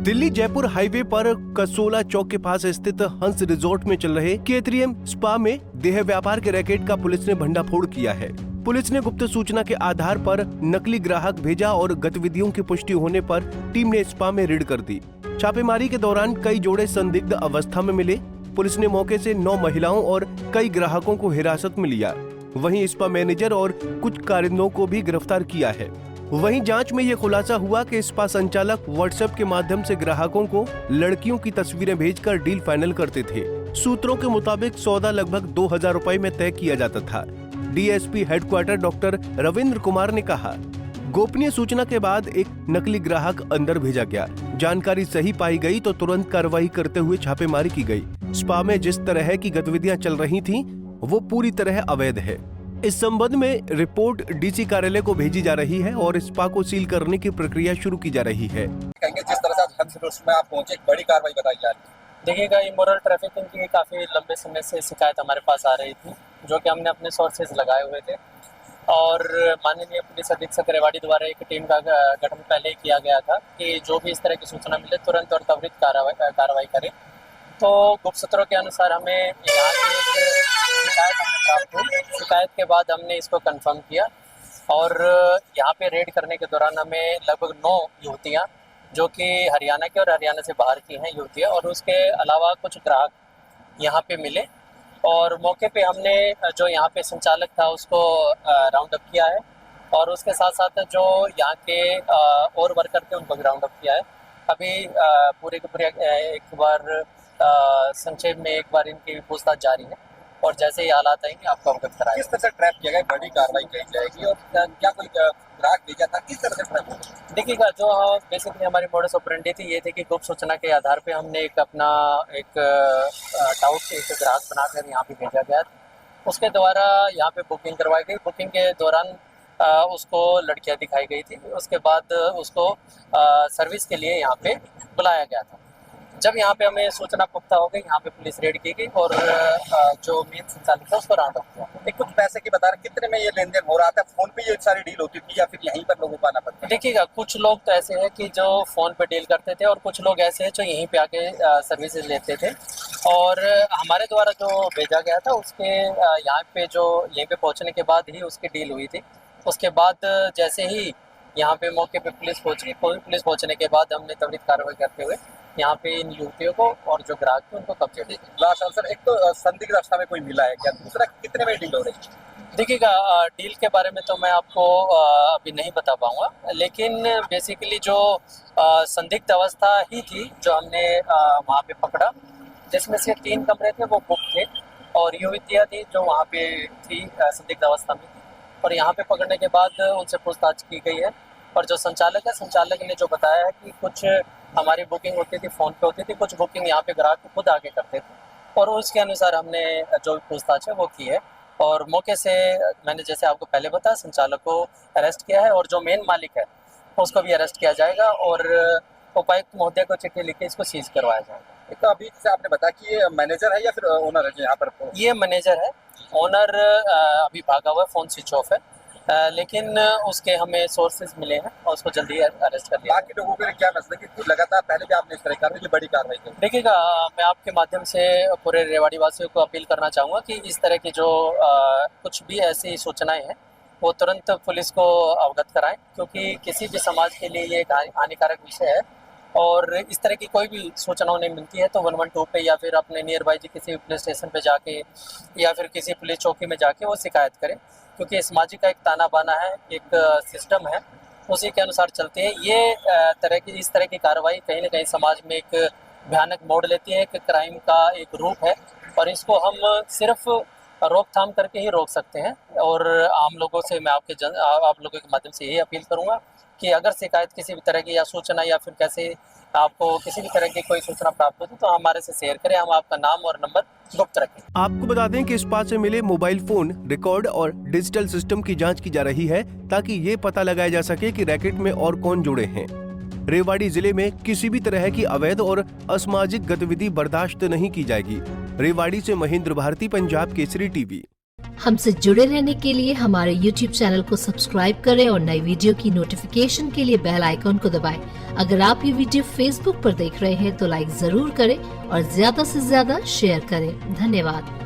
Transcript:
Delhi Jaipur highway पर कसोला चौक के पास स्थित हंस रिजॉर्ट में चल रहे केतरियम स्पा में देह व्यापार के रैकेट का पुलिस ने भंडाफोड़ किया है। पुलिस ने गुप्त सूचना के आधार पर नकली ग्राहक भेजा और गतिविधियों की पुष्टि होने पर टीम ने स्पा में रेड कर दी। छापेमारी के दौरान कई जोड़े संदिग्ध अवस्था में मिले। पुलिस ने मौके से 9 महिलाओं और कई ग्राहकों को हिरासत में लिया। वहीं स्पा मैनेजर और कुछ कारिंदों को भी गिरफ्तार किया है। वहीं जांच में ये खुलासा हुआ कि स्पा संचालक व्हाट्सएप के माध्यम से ग्राहकों को लड़कियों की तस्वीरें भेजकर डील फाइनल करते थे। सूत्रों के मुताबिक सौदा लगभग 2000 रुपए में तय किया जाता था। DSP headquarter doctor Ravindra Kumar ने कहा, गोपनीय सूचना के बाद एक नकली ग्राहक अंदर भेजा गया। जानकारी सही पाई गई तो तुरंत कार्रवाई करते हुए छापेमारी की गई। स्पा में जिस तरह की गतिविधियां चल रही थीं, वो पूरी तरह अवैध है। इस संबंध में रिपोर्ट डीसी कार्यालय को भेजी जा रही है और स्पा को सील करने की प्रक्रिया शुरू की जा रही है। जिस तरह से हंस रिजॉर्ट में आप पहुंचे, एक बड़ी कार्रवाई बताई जा रही है। देखिएगा, इमोरल ट्रैफिकिंग की काफ़ी लंबे समय से शिकायत हमारे पास आ रही थी, जो कि हमने अपने सोर्सेज लगाए हुए थे और माननीय पुलिस अधीक्षक रेवाड़ी द्वारा एक टीम का गठन पहले ही किया गया था कि जो भी इस तरह की सूचना मिले तुरंत और त्वरित कार्रवाई करें। तो गुप्त सूत्रों के अनुसार हमें यहाँ की एक शिकायत प्राप्त हुई। शिकायत के बाद हमने इसको कंफर्म किया और यहाँ पे रेड करने के दौरान हमें लगभग 9 युवतियाँ जो कि हरियाणा की और हरियाणा से बाहर की हैं युवतियाँ और उसके अलावा कुछ ग्राहक यहाँ पे मिले और मौके पे हमने जो यहाँ पे संचालक था उसको राउंड अप किया है और उसके साथ साथ जो यहाँ के और वर्कर थे उनको भी राउंड अप किया है। अभी पूरे के पूरे एक बार संक्षेप में एक बार इनकी पूछताछ जारी है और जैसे ही हालात आएंगे आपको अवगत कराएंगे। किस तरह से ट्रैप किया गया, बड़ी कार्रवाई की जाएगी और क्या कोई ग्राहक भेजा था, किस तरह से ट्रैप किया? देखिएगा, जो बेसिकली हमारी मोडस ऑपरेंडी थी ये थी कि गुप्त सूचना के आधार पे हमने एक अपना एक डाउट एक ग्राहक बनाकर यहाँ पे भेजा गया। उसके द्वारा यहाँ पे बुकिंग करवाई गई। बुकिंग के दौरान उसको लड़कियाँ दिखाई गई थी। उसके बाद उसको सर्विस के लिए यहाँ पे बुलाया गया था। जब यहाँ पे हमें सूचना पुख्ता हो गई, यहाँ पे पुलिस रेड की गई और जो मेन संचालक था उसको राउंड अप किया। कुछ पैसे की बता रहे, कितने में ये लेन देन हो रहा था? फोन पे ये सारी डील होती थी या फिर यहीं पर लोगों को आना पड़ता? देखिएगा, कुछ लोग तो ऐसे हैं कि जो फ़ोन पे डील करते थे और कुछ लोग ऐसे हैं जो यहीं पे आके सर्विसेज लेते थे और हमारे द्वारा जो भेजा गया था उसके यहाँ पे जो यहीं पे पहुँचने के बाद ही उसकी डील हुई थी। उसके बाद जैसे ही यहाँ पे मौके पे पुलिस पहुँची, पुलिस पहुँचने के बाद हमने त्वरित कार्रवाई करते हुए यहाँ पे इन युवतियों को और जो ग्राहक थे उनको कब्जे दे दिया। लास्ट आंसर, एक तो संदिग्ध अवस्था में कोई मिला है क्या? दूसरा, कितने में डील हो रही है? देखिएगा, डील के बारे में तो मैं आपको अभी नहीं बता पाऊँगा, लेकिन बेसिकली जो संदिग्ध अवस्था ही थी जो हमने वहाँ पे पकड़ा, जिसमें से 3 कमरे थे वो बुक थे और युवतियाँ थी जो वहाँ पे थी संदिग्ध अवस्था में और यहाँ पे पकड़ने के बाद उनसे पूछताछ की गई है और जो संचालक है, संचालक ने जो बताया है कि कुछ हमारी बुकिंग होती थी फ़ोन पे होती थी, कुछ बुकिंग यहाँ पे ग्राहक खुद आके करते थे और उसके अनुसार हमने जो पूछताछ है वो की है और मौके से मैंने जैसे आपको पहले बताया संचालक को अरेस्ट किया है और जो मेन मालिक है उसको भी अरेस्ट किया जाएगा और उपायुक्त महोदय को चिट्ठी लिख के इसको सीज करवाया जाएगा। एक तो अभी जैसे आपने बताया कि ये मैनेजर है या फिर ओनर है जो यहाँ पर? ये मैनेजर है, ओनर अभी भागा हुआ है, फ़ोन स्विच ऑफ है, लेकिन उसके हमें सोर्सेज मिले हैं और उसको जल्दी अरेस्ट कर लिया। बाकी लोगों के लिए क्या मसला कि लगातार पहले भी आपने इस तरह कार्रवाई, बड़ी कार्रवाई की? देखिएगा, मैं आपके माध्यम से पूरे रेवाड़ी वासियों को अपील करना चाहूँगा कि इस तरह की जो कुछ भी ऐसी सूचनाएं हैं वो तुरंत पुलिस को अवगत कराएं, क्योंकि किसी भी समाज के लिए ये एक हानिकारक विषय है और इस तरह की कोई भी सूचना उन्हें मिलती है तो 112 पे या फिर अपने नियर बाई किसी पुलिस स्टेशन पे जाके या फिर किसी पुलिस चौकी में जाके वो शिकायत करें, क्योंकि समाज का एक ताना बाना है, एक सिस्टम है, उसी के अनुसार चलते हैं। ये इस तरह की कार्रवाई कहीं ना कहीं समाज में एक भयानक मोड़ लेती है, एक क्राइम का एक रूप है और इसको हम सिर्फ रोकथाम करके ही रोक सकते हैं। और आम लोगों से मैं आप लोगों के माध्यम से यही अपील करूँगा कि अगर शिकायत किसी भी तरह की या सूचना या फिर कैसे आपको किसी भी तरह की कोई सूचना प्राप्त होती तो हमारे से शेयर करें, हम आपका नाम और नंबर गुप्त रखें। आपको बता दें कि स्पा से मिले मोबाइल फोन रिकॉर्ड और डिजिटल सिस्टम की जांच की जा रही है ताकि ये पता लगाया जा सके कि रैकेट में और कौन जुड़े हैं। रेवाड़ी जिले में किसी भी तरह की अवैध और असामाजिक गतिविधि बर्दाश्त नहीं की जाएगी। रेवाड़ी से महेंद्र भारती, पंजाब केसरी टीवी। हमसे जुड़े रहने के लिए हमारे YouTube चैनल को सब्सक्राइब करें और नई वीडियो की नोटिफिकेशन के लिए बेल आइकॉन को दबाएं। अगर आप ये वीडियो Facebook पर देख रहे हैं तो लाइक जरूर करें और ज्यादा से ज्यादा शेयर करें। धन्यवाद।